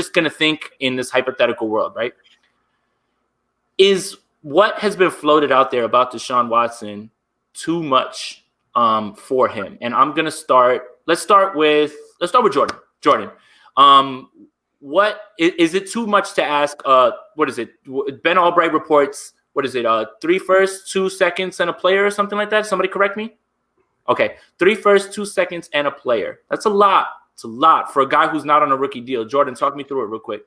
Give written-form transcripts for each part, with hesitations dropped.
just going to think in this hypothetical world, right? Is what has been floated out there about Deshaun Watson too much for him? And I'm going to start. Let's start with Jordan. Jordan, what is it too much to ask? What is it? Ben Albright reports. What is it? 3 firsts, 2 seconds, and a player, or something like that. Somebody correct me. Okay, 3 firsts, 2 seconds, and a player. That's a lot. It's a lot for a guy who's not on a rookie deal. Jordan, talk me through it real quick.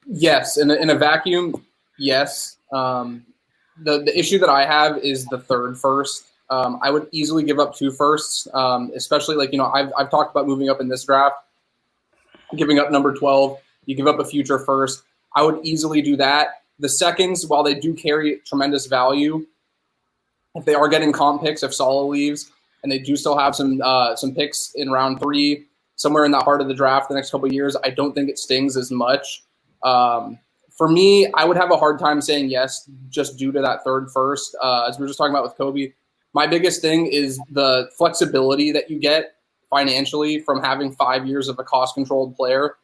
Yes, in a vacuum, yes. The issue that I have is the 3rd first. I would easily give up 2 firsts, especially I've talked about moving up in this draft, giving up number 12. You give up a future first. I would easily do that. The seconds, while they do carry tremendous value, if they are getting comp picks, if Saleh leaves, and they do still have some picks in round 3, somewhere in that heart of the draft the next couple of years, I don't think it stings as much. For me, I would have a hard time saying yes just due to that 3rd first. As we were just talking about with Kobe, my biggest thing is the flexibility that you get financially from having 5 years of a cost-controlled player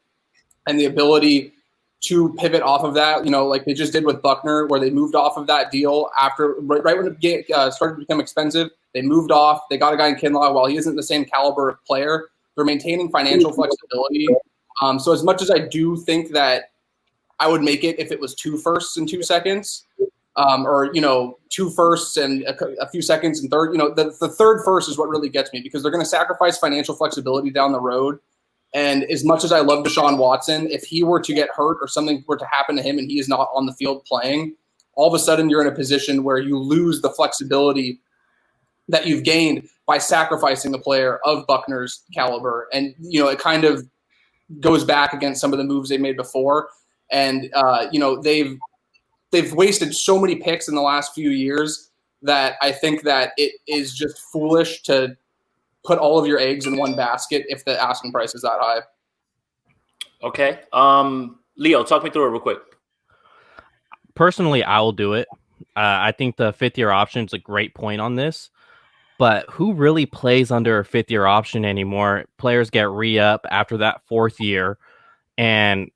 and the ability to pivot off of that, like they just did with Buckner, where they moved off of that deal after right when it started to become expensive. They moved off. They got a guy in Kinlaw. While he isn't the same caliber of player, they're maintaining financial flexibility. So as much as I do think that I would make it if it was 2 firsts and 2 seconds, or 2 firsts and a few seconds and third, the 3rd first is what really gets me, because they're going to sacrifice financial flexibility down the road. And as much as I love Deshaun Watson, if he were to get hurt or something were to happen to him and he is not on the field playing, all of a sudden you're in a position where you lose the flexibility that you've gained by sacrificing a player of Buckner's caliber. And, it kind of goes back against some of the moves they made before. And, they've wasted so many picks in the last few years that I think that it is just foolish to put all of your eggs in one basket if the asking price is that high. Okay. Leo, talk me through it real quick. Personally, I will do it. I think the 5th-year option is a great point on this. But who really plays under a 5th-year option anymore? Players get re-up after that 4th year. And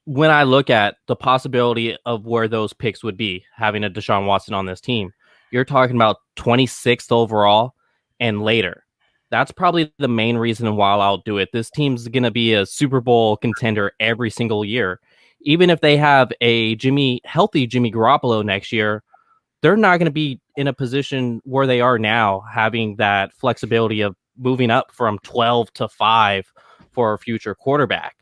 when I look at the possibility of where those picks would be, having a Deshaun Watson on this team, you're talking about 26th overall and later. That's probably the main reason why I'll do it. This team's going to be a Super Bowl contender every single year. Even if they have a healthy Jimmy Garoppolo next year, they're not going to be in a position where they are now, having that flexibility of moving up from 12 to 5 for a future quarterback.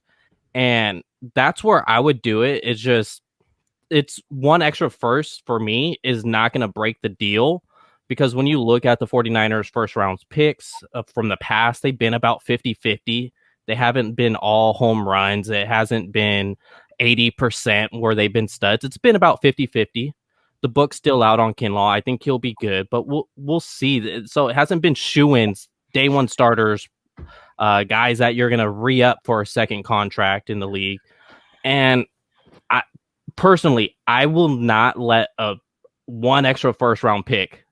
And that's where I would do it. It's 1 extra first for me is not going to break the deal. Because when you look at the 49ers first round picks from the past, they've been about 50-50. They haven't been all home runs. It hasn't been 80% where they've been studs. It's been about 50-50. The book's still out on Kinlaw. I think he'll be good, but we'll see. So it hasn't been shoo-ins, day 1 starters, guys that you're going to re-up for a second contract in the league. And I will not let a 1 extra first round pick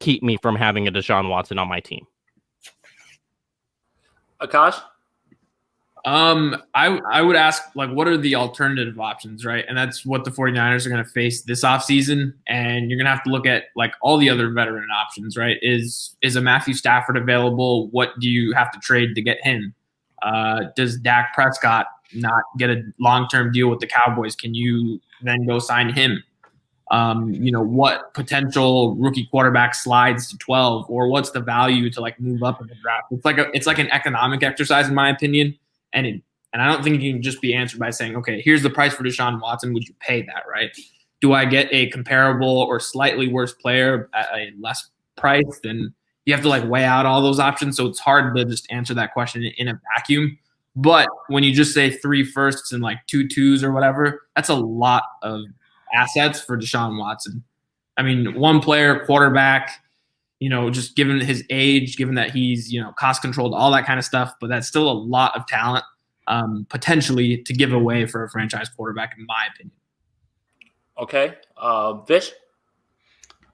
keep me from having a Deshaun Watson on my team. Akash? I would ask, what are the alternative options, right? And that's what the 49ers are going to face this offseason. And you're going to have to look at, all the other veteran options, right? Is a Matthew Stafford available? What do you have to trade to get him? Does Dak Prescott not get a long-term deal with the Cowboys? Can you then go sign him? What potential rookie quarterback slides to 12, or what's the value to move up in the draft? It's like an economic exercise, in my opinion. And I don't think it can just be answered by saying, okay, here's the price for Deshaun Watson. Would you pay that, right? Do I get a comparable or slightly worse player at a less price? Then you have to weigh out all those options. So it's hard to just answer that question in a vacuum. But when you just say 3 firsts and 2 twos or whatever, that's a lot of assets for Deshaun Watson. I mean, 1 player, quarterback, just given his age, given that he's, cost controlled, all that kind of stuff, but that's still a lot of talent potentially to give away for a franchise quarterback, in my opinion. Okay. Vish?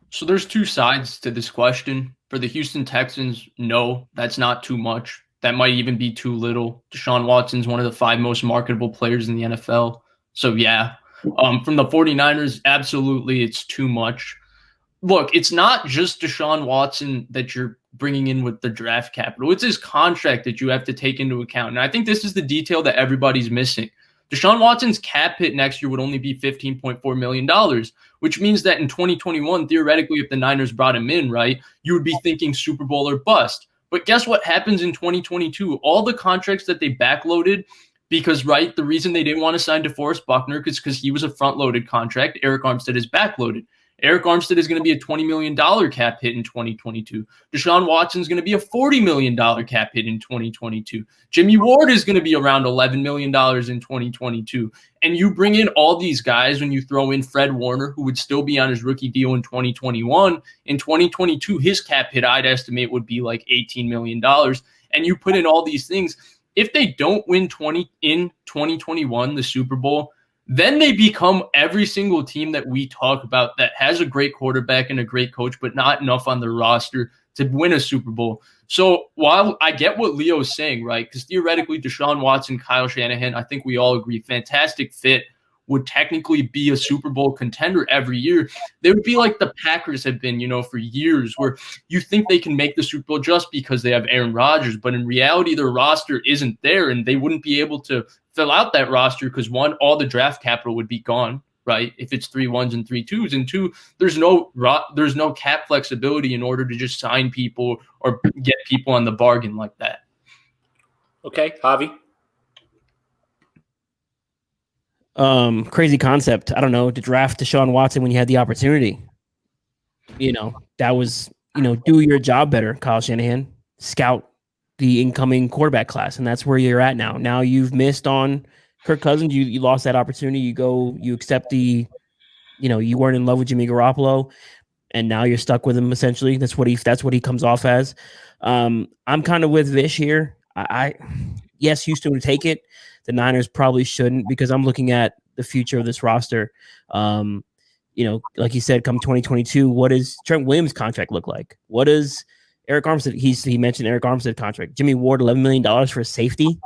So there's 2 sides to this question. For the Houston Texans, no, that's not too much. that might even be too little. Deshaun Watson's one of the 5 most marketable players in the NFL. So, yeah, from the 49ers, absolutely, it's too much. Look, it's not just Deshaun Watson that you're bringing in with the draft capital. It's his contract that you have to take into account. And I think this is the detail that everybody's missing. Deshaun Watson's cap hit next year would only be $15.4 million, which means that in 2021, theoretically, if the Niners brought him in, right, you would be thinking Super Bowl or bust. But guess what happens in 2022? All the contracts that they backloaded because, right, the reason they didn't want to sign DeForest Buckner is because he was a front-loaded contract. Eric Armstead is backloaded. Eric Armstead is going to be a $20 million cap hit in 2022. Deshaun Watson is going to be a $40 million cap hit in 2022. Jimmy Ward is going to be around $11 million in 2022. And you bring in all these guys when you throw in Fred Warner, who would still be on his rookie deal in 2021. In 2022, his cap hit, I'd estimate, would be like $18 million. And you put in all these things. If they don't win in 2021, the Super Bowl, then they become every single team that we talk about that has a great quarterback and a great coach, but not enough on the roster to win a Super Bowl. So while I get what Leo's saying, right, because theoretically Deshaun Watson, Kyle Shanahan, I think we all agree, fantastic fit, would technically be a Super Bowl contender every year. They would be like the Packers have been, for years, where you think they can make the Super Bowl just because they have Aaron Rodgers, but in reality, their roster isn't there, and they wouldn't be able to fill out that roster because, one, all the draft capital would be gone, right? If it's 3 1s and 3 2s, and 2, there's no cap flexibility in order to just sign people or get people on the bargain like that. Okay, Javi. Crazy concept. I don't know, to draft Deshaun Watson when you had the opportunity. That was, do your job better, Kyle Shanahan. Scout the incoming quarterback class, and that's where you're at now. Now you've missed on Kirk Cousins. You lost that opportunity. You accept you weren't in love with Jimmy Garoppolo, and now you're stuck with him essentially. That's what he comes off as. I'm kind of with Vish here. Yes, Houston would take it. The Niners probably shouldn't, because I'm looking at the future of this roster. Like you said, come 2022, what does Trent Williams' contract look like? What does Eric Armstead? He mentioned Eric Armstead contract. Jimmy Ward, $11 million for a safety.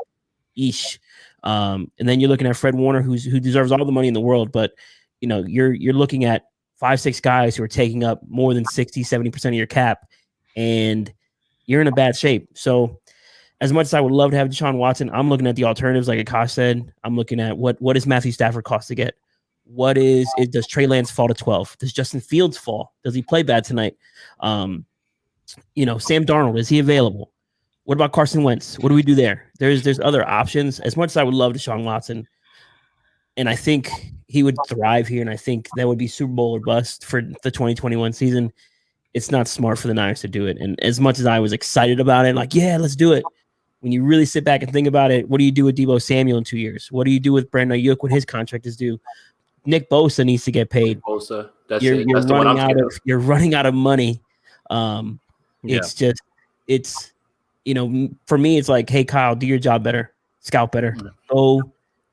Eesh. And then you're looking at Fred Warner, who deserves all the money in the world, but you're looking at 5-6 guys who are taking up more than 60-70% of your cap, and you're in a bad shape. So as much as I would love to have Deshaun Watson, I'm looking at the alternatives, like Akash said. I'm looking at what does Matthew Stafford cost to get? Does Trey Lance fall to 12? Does Justin Fields fall? Does he play bad tonight? Sam Darnold, is he available? What about Carson Wentz? What do we do there? There's other options. As much as I would love Deshaun Watson, and I think he would thrive here, and I think that would be Super Bowl or bust for the 2021 season, it's not smart for the Niners to do it. And as much as I was excited about it, like, yeah, let's do it, when you really sit back and think about it, what do you do with Deebo Samuel in 2 years? What do you do with Brandon Ayuk when his contract is due? Nick Bosa needs to get paid. Bosa, you're running out of money. For me, it's like, hey, Kyle, do your job better, scout better, go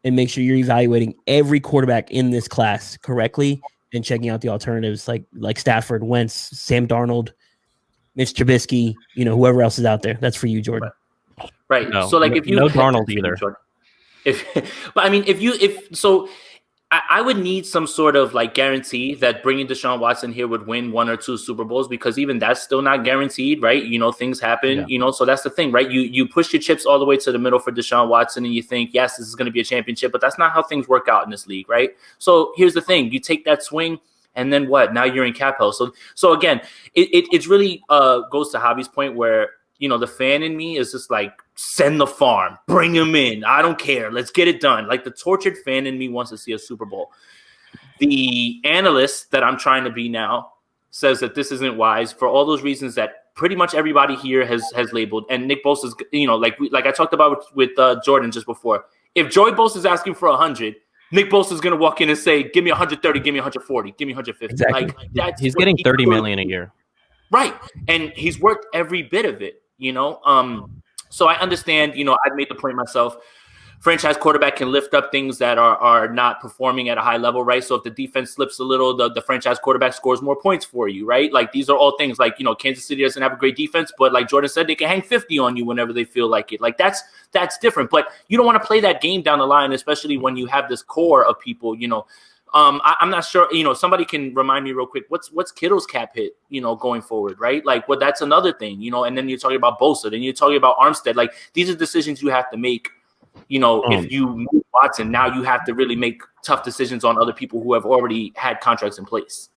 and make sure you're evaluating every quarterback in this class correctly and checking out the alternatives like Stafford, Wentz, Sam Darnold, Mitch Trubisky, whoever else is out there. That's for you, Jordan. Right. No, so if you Darnold either. I would need some sort of guarantee that bringing Deshaun Watson here would win 1 or 2 Super Bowls, because even that's still not guaranteed, right? Things happen, so that's the thing, right? You push your chips all the way to the middle for Deshaun Watson and you think, yes, this is going to be a championship, but that's not how things work out in this league, right? So here's the thing. You take that swing and then what? Now you're in cap hell. So again, it really goes to Javi's point where, the fan in me is just send the farm, bring him in. I don't care. Let's get it done. The tortured fan in me wants to see a Super Bowl. The analyst that I'm trying to be now says that this isn't wise for all those reasons that pretty much everybody here has labeled. And Nick Bosa's, like I talked about with Jordan just before. If Joey Bosa is asking for 100, Nick Bosa is going to walk in and say, give me 130, give me 140, give me 150. Exactly. He's getting $30 million a year. Right. And he's worth every bit of it. So I understand, I've made the point myself. franchise quarterback can lift up things that are not performing at a high level, right? So if the defense slips a little, the franchise quarterback scores more points for you, right? Like these are all things like, Kansas City doesn't have a great defense, but like Jordan said, they can hang 50 on you whenever they feel like it. Like that's different, but you don't want to play that game down the line, especially when you have this core of people, I'm not sure, somebody can remind me real quick, what's Kittle's cap hit, going forward, right? Like, well, that's another thing, and then you're talking about Bosa, then you're talking about Armstead. Like these are decisions you have to make. If you move Watson, now you have to really make tough decisions on other people who have already had contracts in place.